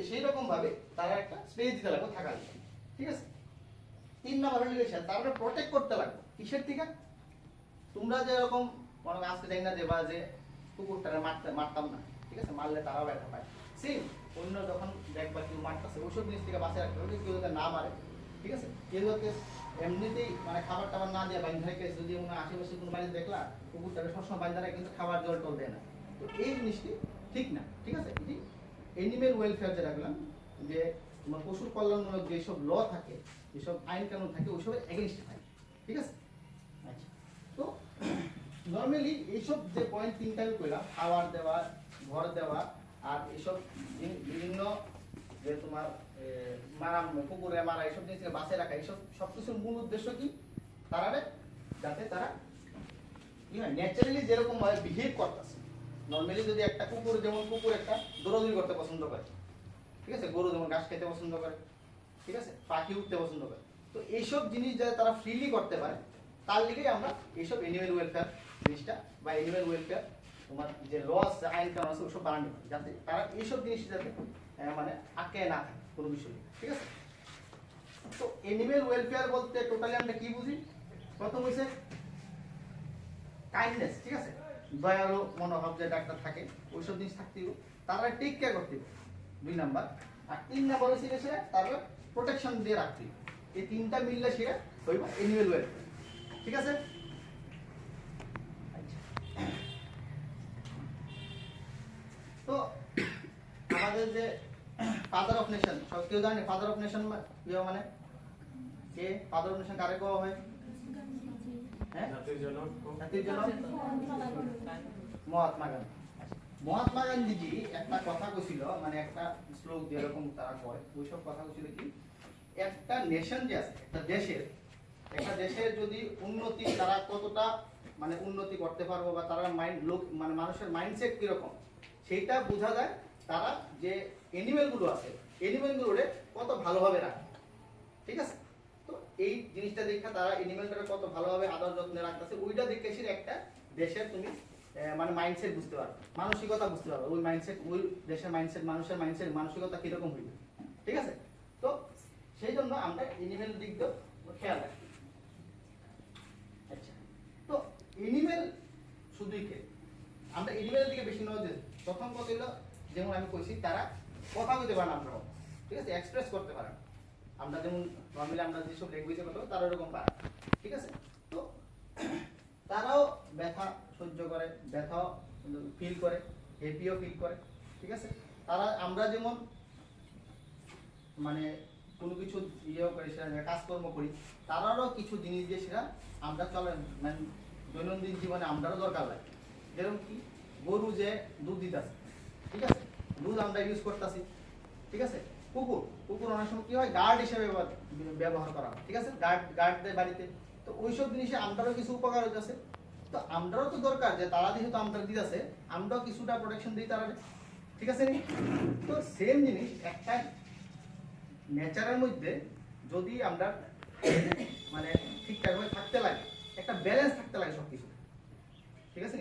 সেই রকম ভাবে তারা একটা স্পেস দিতে লাগবে থাকার জন্য, ঠিক আছে। 3 নাম্বার হলো তারপরে প্রোটেক্ট করতে লাগবে কিসের থেকে? তোমরা যেরকম মনে আজকে যাই না দেবা যে কুকুরটারে মারতাম না, ঠিক আছে, মারলে তারাও ব্যথা পায়, সেম অন্য যখন দেখবা কেউ মারতেছে ওইসব জিনিস থেকে বাঁচিয়ে রাখতে হবে, কেউ যাতে না মারে, ঠিক আছে। কেউ যাতে এমনিতেই মানে খাবার টাবার না দিয়ে বাইন্ধা রেখে, যদি মনে আশেপাশে কোনো বাড়িতে দেখলা কুকুরটাকে সবসময় বাইন্ধা রেখে কিন্তু খাবার জল টল দেয় না, তো এই জিনিসটি ঠিক না, ঠিক আছে। এটি এনিম্যাল ওয়েলফেয়ার যেটা বললাম, যে তোমার পশুর কল্যাণমূলক যেসব ল থাকে, যেসব আইন কানুন থাকে, ওইসবের এগেনস্টে থাকে, ঠিক আছে। আচ্ছা, তো নর্মালি এইসব যে পয়েন্ট 3টা আমি কইলাম, খাবার দেওয়া, ঘর দেওয়া, আর এইসব বিভিন্ন যে তোমার মারা কুকুরে মারা এইসব জিনিস থেকে বাঁচিয়ে রাখা, এইসব সবকিছুর মূল উদ্দেশ্য কি? তারা যাতে তারা কি হয় ন্যাচারালি যেরকম ভাবে বিহেভ করতেছে। নর্মালি যদি একটা কুকুর, যেমন কুকুর একটা দৌড়াদৌড়ি করতে পছন্দ করে, ঠিক আছে, গরু যেমন ঘাস খেতে পছন্দ করে, ঠিক আছে, পাখি উঠতে পছন্দ করে, তো এইসব জিনিস যাতে তারা ফ্রিলি করতে পারে, তার লিগেই আমরা এইসব এনিম্যাল ওয়েলফেয়ার জিনিসটা বা এনিম্যাল ওয়েলফেয়ার তোমার যে ল আছে, আইন কানুন আছে, ওসব বানানো হয় যাতে তারা এইসব জিনিস যাতে মানে আটকে না থাকে কোনো বিষয়, ঠিক আছে। তো এনিম্যাল ওয়েলফেয়ার বলতে টোটালি আমরা কি বুঝি? প্রথম হইছে কাইন্ডনেস, ঠিক আছে, দয়ালু মনোভাব যে ডাক্তার থাকে, ওইসব জিনিস থাকতে হবে, তারা টেক কেয়ার করতে হবে 2 নাম্বার। আর 3 নাম্বার হচ্ছে সে তারপর প্রোটেকশন দিয়ে রাখতে হবে। এই 3টা মিললে সে হইব এনিম্যাল ওয়েলফেয়ার, ঠিক আছে। তো আমাদের যে ফাদার অফ নেশন, সব কেউ জানে ফাদার অফ নেশন মানে কে? ফাদার অফ নেশন কারে কোয়া হয়? হ্যাঁ, জাতির জনক মহাত্মা গান্ধী। মহাত্মা গান্ধীজি একটা কথা কইছিল, মানে একটা শ্লোক যেরকম তারা কয়, ওইসব কথা কইছিল কি, একটা নেশন যে আছে, একটা দেশের যদি উন্নতি, তারা কতটা মানে উন্নতি করতে পারবো, বা তারা মাইন্ড লোক মানে মানুষের মাইন্ডসেট কিরকম, সেইটা বোঝা যায় তারা যে এনিমেল গুলো আছে, এনিমেল গুলোরে কত ভালোভাবে রাখে, ঠিক আছে। তো এই জিনিসটা দেখে তারা এনিমেলটাকে কত ভালোভাবে আদর যত্নে রাখতেছে, ওইটা দেখে সে একটা দেশের তুমি মানে মাইন্ডসেট বুঝতে পারবে, মানসিকতা বুঝতে পারবে, ওই মাইন্ডসেট, ওই দেশের মাইন্ডসেট, মানুষের মাইন্ডসেট, মানসিকতা কিরকম হইবে, ঠিক আছে। তো সেই জন্য আমরা এনিমেল দিক দিয়ে খেয়াল রাখি। আচ্ছা, তো এনিমেল শুধুই কে? আমরা এনিমেলের দিকে বেশি নজর দিই। প্রথম কথা হলো, যেমন আমি কইছি, তারা কথা বলতে পারে না, আমরা, ঠিক আছে, এক্সপ্রেস করতে পারে না। আমরা যেমন নর্মালি আমরা যেসব ল্যাঙ্গুয়েজে কথা বলি, তারা এরকম পারে, ঠিক আছে। তো তারাও ব্যথা সহ্য করে, ব্যথা ফিল করে, হ্যাপিও ফিল করে, ঠিক আছে। তারা আমরা যেমন মানে কোনো কিছু ইয়েও করি, সেটা কাজকর্ম করি, তারারও কিছু জিনিস দিয়ে সেটা আমরা চলে মানে দৈনন্দিন জীবনে আমরাও দরকার লাগে। যেরকম কি, গরু যে দুধ দিতেছে, ঠিক আছে, দুধ আমরা ইউজ করতেছি, ঠিক আছে। কুকুর অনেক সময় কি হয়, গার্ড হিসেবে ব্যবহার করা হয়, ঠিক আছে, গার্ড দেয় বাড়িতে। তো ওইসব জিনিসে আমরাও কিছু উপকার হইতেছে, তো আমরাও তো দরকার যে তারা যেহেতু আমরা দিতেছে, আমরাও কিছুটা প্রোটেকশন দিই তারা, ঠিক আছে। তো সেম জিনিস একটা নেচারের মধ্যে যদি আমরা মানে ঠিকঠাকভাবে থাকতে লাগে, একটা ব্যালেন্স থাকতে লাগে সবকিছু, ঠিক আছে।